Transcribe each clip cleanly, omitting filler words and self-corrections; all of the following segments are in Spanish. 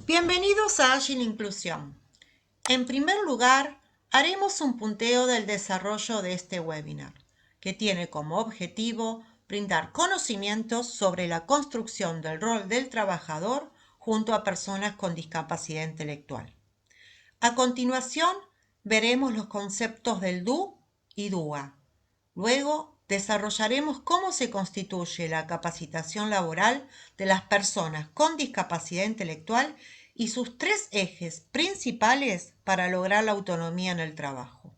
Bienvenidos a Agile Inclusión. En primer lugar, haremos un punteo del desarrollo de este webinar, que tiene como objetivo brindar conocimientos sobre la construcción del rol del trabajador junto a personas con discapacidad intelectual. A continuación, veremos los conceptos del DO y DUA. Luego, desarrollaremos cómo se constituye la capacitación laboral de las personas con discapacidad intelectual y sus tres ejes principales para lograr la autonomía en el trabajo.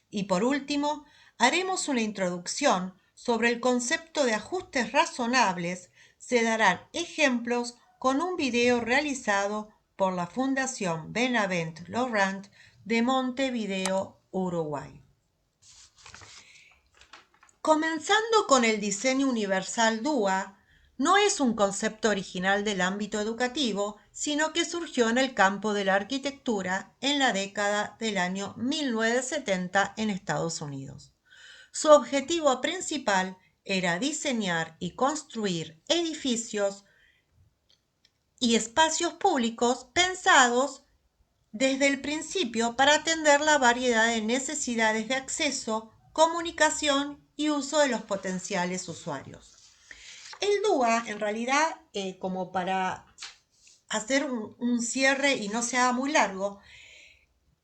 Y por último, haremos una introducción sobre el concepto de ajustes razonables. Se darán ejemplos con un video realizado por la Fundación Benavent Laurent de Montevideo, Uruguay. Comenzando con el diseño universal DUA, no es un concepto original del ámbito educativo, sino que surgió en el campo de la arquitectura en la década del año 1970 en Estados Unidos. Su objetivo principal era diseñar y construir edificios y espacios públicos pensados desde el principio para atender la variedad de necesidades de acceso, comunicación y uso de los potenciales usuarios. El DUA, en realidad, como para hacer un cierre y no sea muy largo,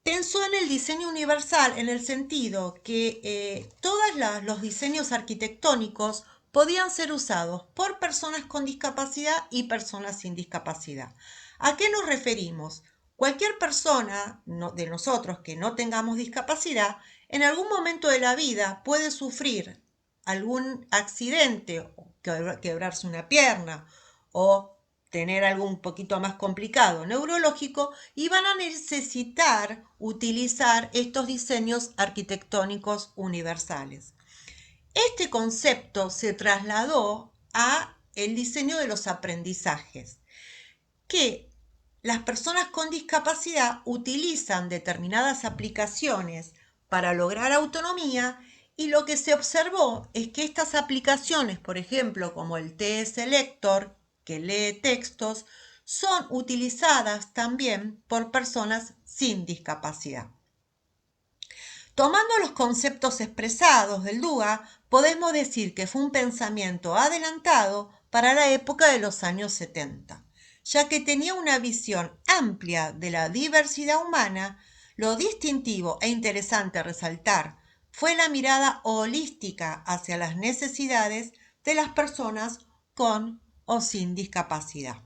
pensó en el diseño universal en el sentido que todos los diseños arquitectónicos podían ser usados por personas con discapacidad y personas sin discapacidad. ¿A qué nos referimos? Cualquier persona de nosotros que no tengamos discapacidad, en algún momento de la vida puede sufrir algún accidente, quebrarse una pierna o tener algo un poquito más complicado neurológico y van a necesitar utilizar estos diseños arquitectónicos universales. Este concepto se trasladó a el diseño de los aprendizajes, que las personas con discapacidad utilizan determinadas aplicaciones para lograr autonomía y lo que se observó es que estas aplicaciones, por ejemplo, como el TS Lector, que lee textos, son utilizadas también por personas sin discapacidad. Tomando los conceptos expresados del DUA, podemos decir que fue un pensamiento adelantado para la época de los años 70, ya que tenía una visión amplia de la diversidad humana. Lo distintivo e interesante a resaltar fue la mirada holística hacia las necesidades de las personas con o sin discapacidad.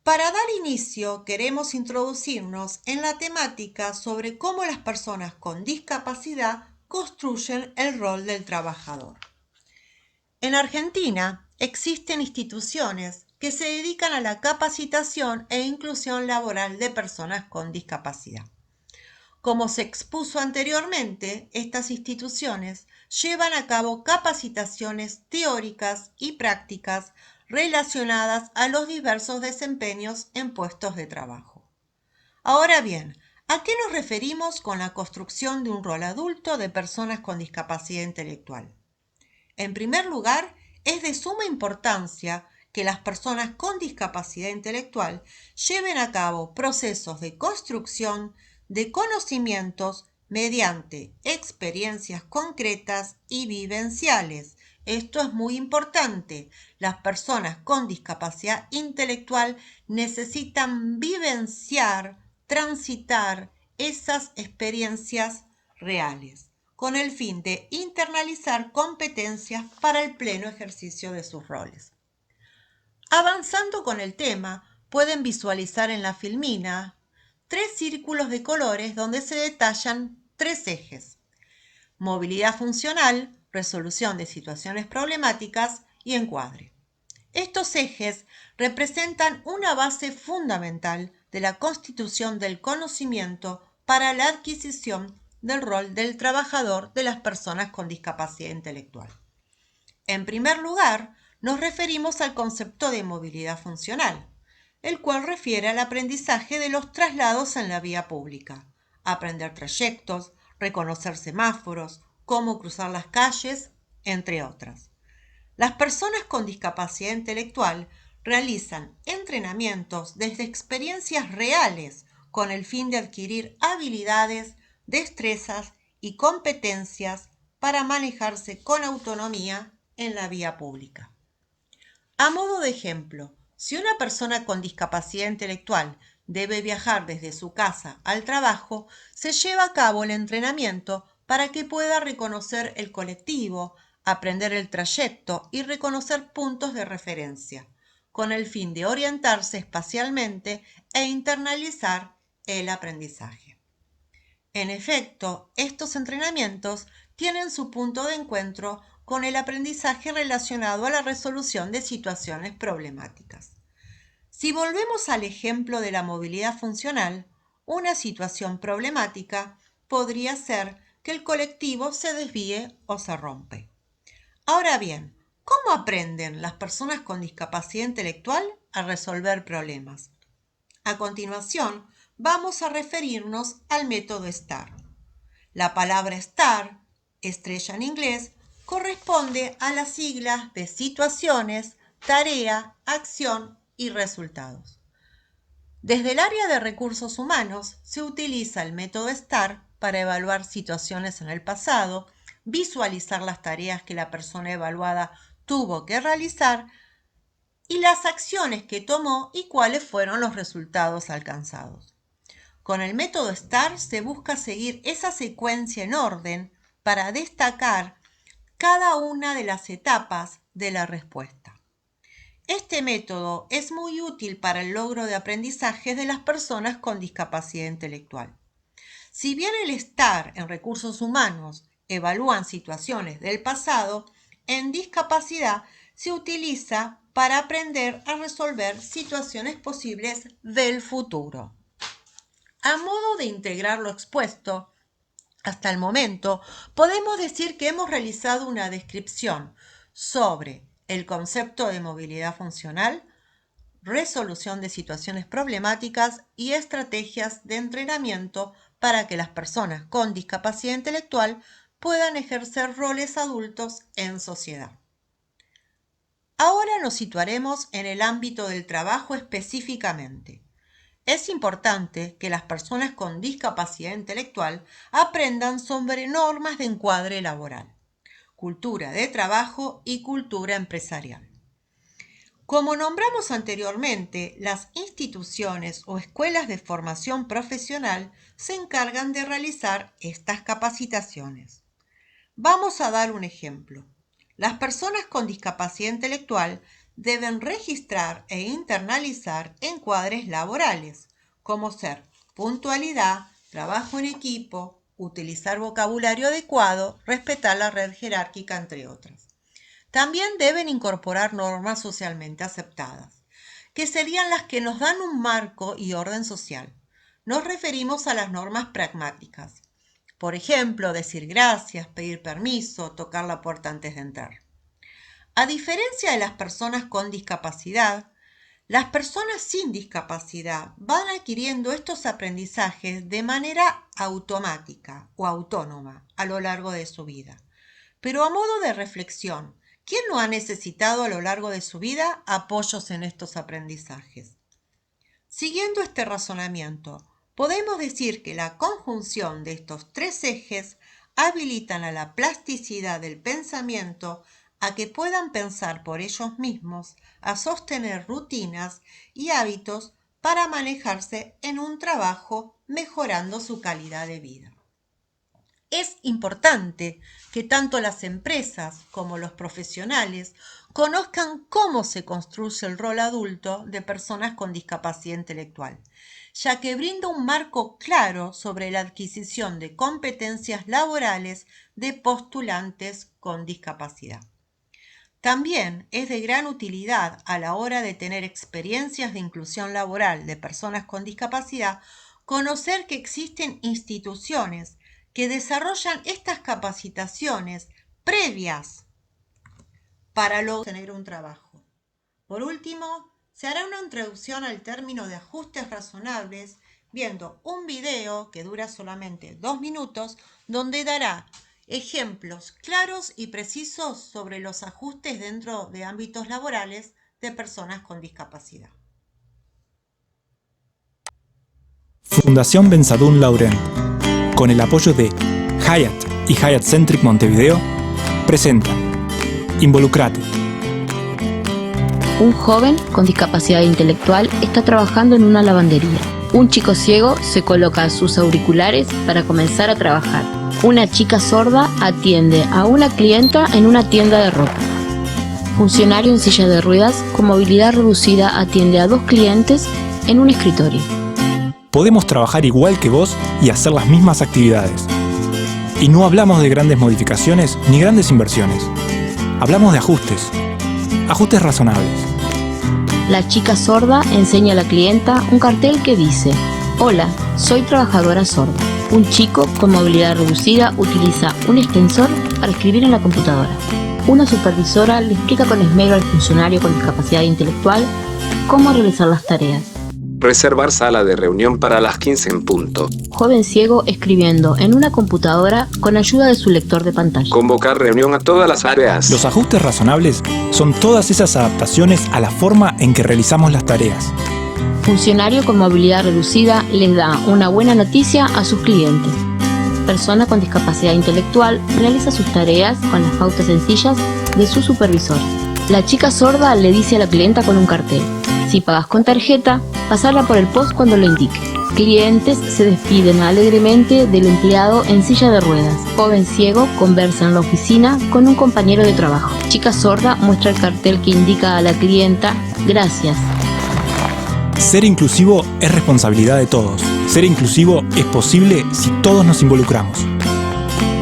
Para dar inicio, queremos introducirnos en la temática sobre cómo las personas con discapacidad construyen el rol del trabajador. En Argentina existen instituciones que se dedican a la capacitación e inclusión laboral de personas con discapacidad. Como se expuso anteriormente, estas instituciones llevan a cabo capacitaciones teóricas y prácticas relacionadas a los diversos desempeños en puestos de trabajo. Ahora bien, ¿a qué nos referimos con la construcción de un rol adulto de personas con discapacidad intelectual? En primer lugar, es de suma importancia que las personas con discapacidad intelectual lleven a cabo procesos de construcción de conocimientos mediante experiencias concretas y vivenciales. Esto es muy importante. Las personas con discapacidad intelectual necesitan vivenciar, transitar esas experiencias reales, con el fin de internalizar competencias para el pleno ejercicio de sus roles. Avanzando con el tema, pueden visualizar en la filmina 3 círculos de colores donde se detallan 3 ejes: movilidad funcional, resolución de situaciones problemáticas y encuadre. Estos ejes representan una base fundamental de la constitución del conocimiento para la adquisición del rol del trabajador de las personas con discapacidad intelectual. En primer lugar, nos referimos al concepto de movilidad funcional, el cual refiere al aprendizaje de los traslados en la vía pública, aprender trayectos, reconocer semáforos, cómo cruzar las calles, entre otras. Las personas con discapacidad intelectual realizan entrenamientos desde experiencias reales con el fin de adquirir habilidades, destrezas y competencias para manejarse con autonomía en la vía pública. A modo de ejemplo, si una persona con discapacidad intelectual debe viajar desde su casa al trabajo, se lleva a cabo el entrenamiento para que pueda reconocer el colectivo, aprender el trayecto y reconocer puntos de referencia, con el fin de orientarse espacialmente e internalizar el aprendizaje. En efecto, estos entrenamientos tienen su punto de encuentro con el aprendizaje relacionado a la resolución de situaciones problemáticas. Si volvemos al ejemplo de la movilidad funcional, una situación problemática podría ser que el colectivo se desvíe o se rompe. Ahora bien, ¿cómo aprenden las personas con discapacidad intelectual a resolver problemas? A continuación, vamos a referirnos al método STAR. La palabra STAR, estrella en inglés, corresponde a las siglas de situaciones, tarea, acción y resultados. Desde el área de recursos humanos se utiliza el método STAR para evaluar situaciones en el pasado, visualizar las tareas que la persona evaluada tuvo que realizar y las acciones que tomó y cuáles fueron los resultados alcanzados. Con el método STAR se busca seguir esa secuencia en orden para destacar cada una de las etapas de la respuesta. Este método es muy útil para el logro de aprendizaje de las personas con discapacidad intelectual. Si bien el STAR en recursos humanos evalúan situaciones del pasado, en discapacidad se utiliza para aprender a resolver situaciones posibles del futuro. A modo de integrar lo expuesto, hasta el momento, podemos decir que hemos realizado una descripción sobre el concepto de movilidad funcional, resolución de situaciones problemáticas y estrategias de entrenamiento para que las personas con discapacidad intelectual puedan ejercer roles adultos en sociedad. Ahora nos situaremos en el ámbito del trabajo específicamente. Es importante que las personas con discapacidad intelectual aprendan sobre normas de encuadre laboral, cultura de trabajo y cultura empresarial. Como nombramos anteriormente, las instituciones o escuelas de formación profesional se encargan de realizar estas capacitaciones. Vamos a dar un ejemplo. Las personas con discapacidad intelectual deben registrar e internalizar encuadres laborales, como ser puntualidad, trabajo en equipo, utilizar vocabulario adecuado, respetar la red jerárquica, entre otras. También deben incorporar normas socialmente aceptadas, que serían las que nos dan un marco y orden social. Nos referimos a las normas pragmáticas. Por ejemplo, decir gracias, pedir permiso, tocar la puerta antes de entrar. A diferencia de las personas con discapacidad, las personas sin discapacidad van adquiriendo estos aprendizajes de manera automática o autónoma a lo largo de su vida. Pero a modo de reflexión, ¿quién no ha necesitado a lo largo de su vida apoyos en estos aprendizajes? Siguiendo este razonamiento, podemos decir que la conjunción de estos tres ejes habilitan a la plasticidad del pensamiento a que puedan pensar por ellos mismos, a sostener rutinas y hábitos para manejarse en un trabajo mejorando su calidad de vida. Es importante que tanto las empresas como los profesionales conozcan cómo se construye el rol adulto de personas con discapacidad intelectual, ya que brinda un marco claro sobre la adquisición de competencias laborales de postulantes con discapacidad. También es de gran utilidad a la hora de tener experiencias de inclusión laboral de personas con discapacidad, conocer que existen instituciones que desarrollan estas capacitaciones previas para luego tener un trabajo. Por último, se hará una introducción al término de ajustes razonables viendo un video que dura solamente 2 minutos donde dará ejemplos claros y precisos sobre los ajustes dentro de ámbitos laborales de personas con discapacidad. Fundación Benzadún Laurent, con el apoyo de Hyatt y Hyatt Centric Montevideo, presenta Involucrate. Un joven con discapacidad intelectual está trabajando en una lavandería. Un chico ciego se coloca sus auriculares para comenzar a trabajar. Una chica sorda atiende a una clienta en una tienda de ropa. Funcionario en silla de ruedas con movilidad reducida atiende a 2 clientes en un escritorio. Podemos trabajar igual que vos y hacer las mismas actividades. Y no hablamos de grandes modificaciones ni grandes inversiones. Hablamos de ajustes. Ajustes razonables. La chica sorda enseña a la clienta un cartel que dice: "Hola, soy trabajadora sorda". Un chico con movilidad reducida utiliza un extensor para escribir en la computadora. Una supervisora le explica con esmero al funcionario con discapacidad intelectual cómo realizar las tareas. Reservar sala de reunión para las 15 en punto. Joven ciego escribiendo en una computadora con ayuda de su lector de pantalla. Convocar reunión a todas las áreas. Los ajustes razonables son todas esas adaptaciones a la forma en que realizamos las tareas. Funcionario con movilidad reducida les da una buena noticia a sus clientes. Persona con discapacidad intelectual realiza sus tareas con las pautas sencillas de su supervisor. La chica sorda le dice a la clienta con un cartel: "Si pagas con tarjeta, pasarla por el POS cuando lo indique". Clientes se despiden alegremente del empleado en silla de ruedas. Joven ciego conversa en la oficina con un compañero de trabajo. Chica sorda muestra el cartel que indica a la clienta: "Gracias". Ser inclusivo es responsabilidad de todos. Ser inclusivo es posible si todos nos involucramos.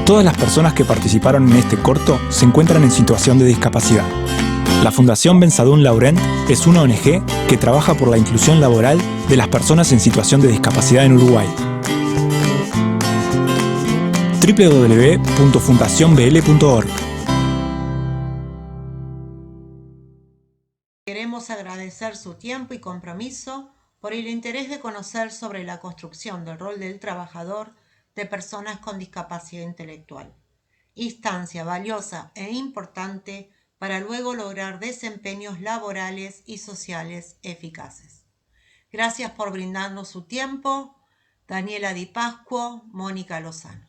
Todas las personas que participaron en este corto se encuentran en situación de discapacidad. La Fundación Benzadún Laurent es una ONG que trabaja por la inclusión laboral de las personas en situación de discapacidad en Uruguay. www.fundacionbl.org. Queremos agradecer su tiempo y compromiso por el interés de conocer sobre la construcción del rol del trabajador de personas con discapacidad intelectual, instancia valiosa e importante para luego lograr desempeños laborales y sociales eficaces. Gracias por brindarnos su tiempo. Daniela Di Pascuo, Mónica Lozano.